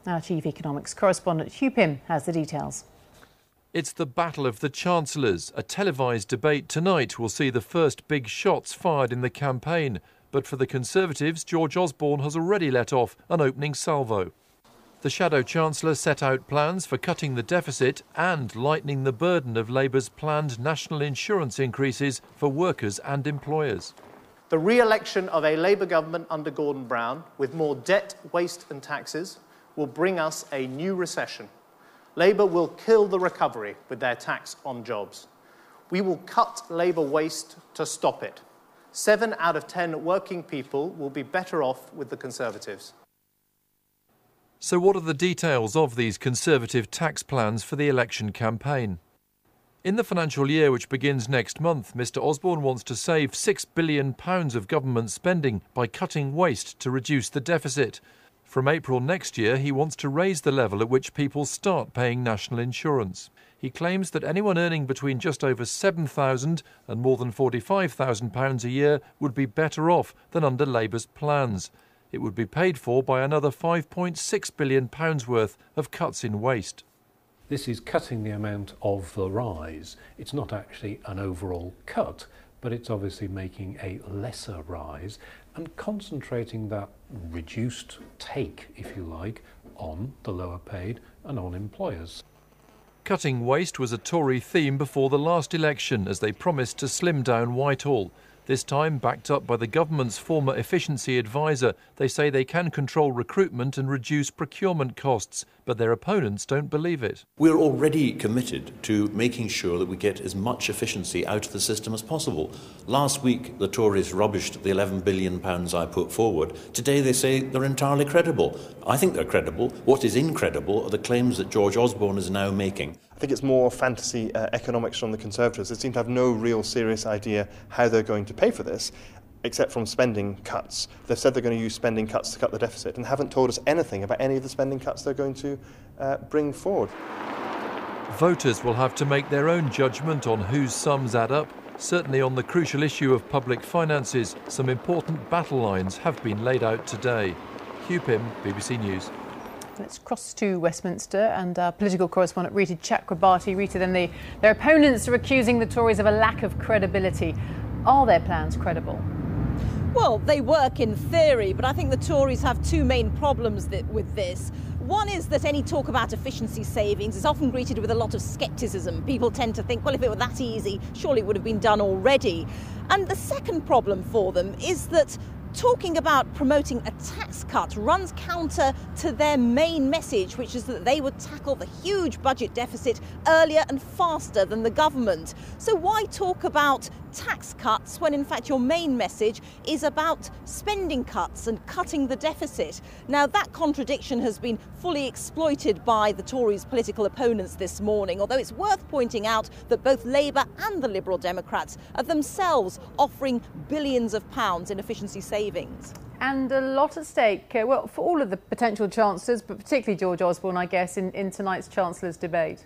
Our chief economics correspondent Hugh Pym has the details. It's the battle of the chancellors. A televised debate tonight will see the first big shots fired in the campaign. But for the Conservatives, George Osborne has already let off an opening salvo. The shadow chancellor set out plans for cutting the deficit and lightening the burden of Labour's planned national insurance increases for workers and employers. The re-election of a Labour government under Gordon Brown, with more debt, waste and taxes, will bring us a new recession. Labour will kill the recovery with their tax on jobs. We will cut labour waste to stop it. 7 out of 10 working people will be better off with the Conservatives. So what are the details of these Conservative tax plans for the election campaign? In the financial year which begins next month, Mr Osborne wants to save £6 billion of government spending by cutting waste to reduce the deficit. From April next year, he wants to raise the level at which people start paying national insurance. He claims that anyone earning between just over £7,000 and more than £45,000 a year would be better off than under Labour's plans. It would be paid for by another £5.6 billion worth of cuts in waste. This is cutting the amount of the rise. It's not actually an overall cut, but it's obviously making a lesser rise and concentrating that reduced take, if you like, on the lower paid and on employers. Cutting waste was a Tory theme before the last election as they promised to slim down Whitehall. This time, backed up by the government's former efficiency advisor, they say they can control recruitment and reduce procurement costs, but their opponents don't believe it. We're already committed to making sure that we get as much efficiency out of the system as possible. Last week, the Tories rubbished the £11 billion I put forward. Today, they say they're entirely credible. I think they're credible. What is incredible are the claims that George Osborne is now making. I think it's more fantasy economics from the Conservatives. They seem to have no real serious idea how they're going to pay for this, except from spending cuts. They've said they're going to use spending cuts to cut the deficit and haven't told us anything about any of the spending cuts they're going to bring forward. Voters will have to make their own judgment on whose sums add up. Certainly on the crucial issue of public finances, some important battle lines have been laid out today. Hugh Pym, BBC News. Let's cross to Westminster and our political correspondent Rita Chakrabarti. Rita, then their opponents are accusing the Tories of a lack of credibility. Are their plans credible? Well, they work in theory, but I think the Tories have two main problems with this. One is that any talk about efficiency savings is often greeted with a lot of scepticism. People tend to think, well, if it were that easy, surely it would have been done already. And the second problem for them is that talking about promoting a tax cut runs counter to their main message, which is that they would tackle the huge budget deficit earlier and faster than the government. So why talk about tax cuts when in fact your main message is about spending cuts and cutting the deficit? Now that contradiction has been fully exploited by the Tories' political opponents this morning, although it's worth pointing out that both Labour and the Liberal Democrats are themselves offering billions of pounds in efficiency savings. And a lot at stake, well, for all of the potential chancellors, but particularly George Osborne, I guess, in tonight's chancellors' debate.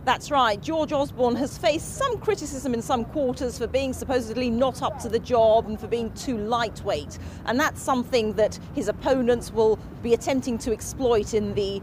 That's right. George Osborne has faced some criticism in some quarters for being supposedly not up to the job and for being too lightweight. And that's something that his opponents will be attempting to exploit in the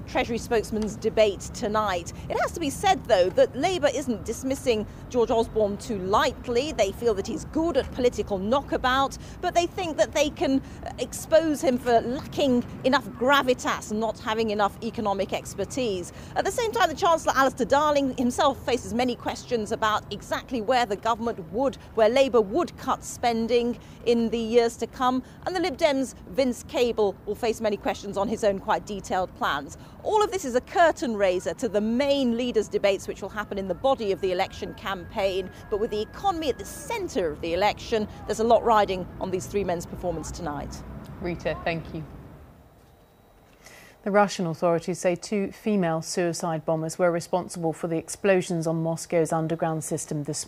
Treasury spokesman's debate tonight. It has to be said, though, that Labour isn't dismissing George Osborne too lightly. They feel that he's good at political knockabout, but they think that they can expose him for lacking enough gravitas and not having enough economic expertise. At the same time, the Chancellor Alistair Darling himself faces many questions about exactly where Labour would cut spending in the years to come, and the Lib Dems' Vince Cable will face many questions on his own quite detailed plans. All of this is a curtain raiser to the main leaders' debates which will happen in the body of the election campaign, but with the economy at the centre of the election, there's a lot riding on these three men's performance tonight. Rita, thank you. The Russian authorities say 2 female suicide bombers were responsible for the explosions on Moscow's underground system this morning.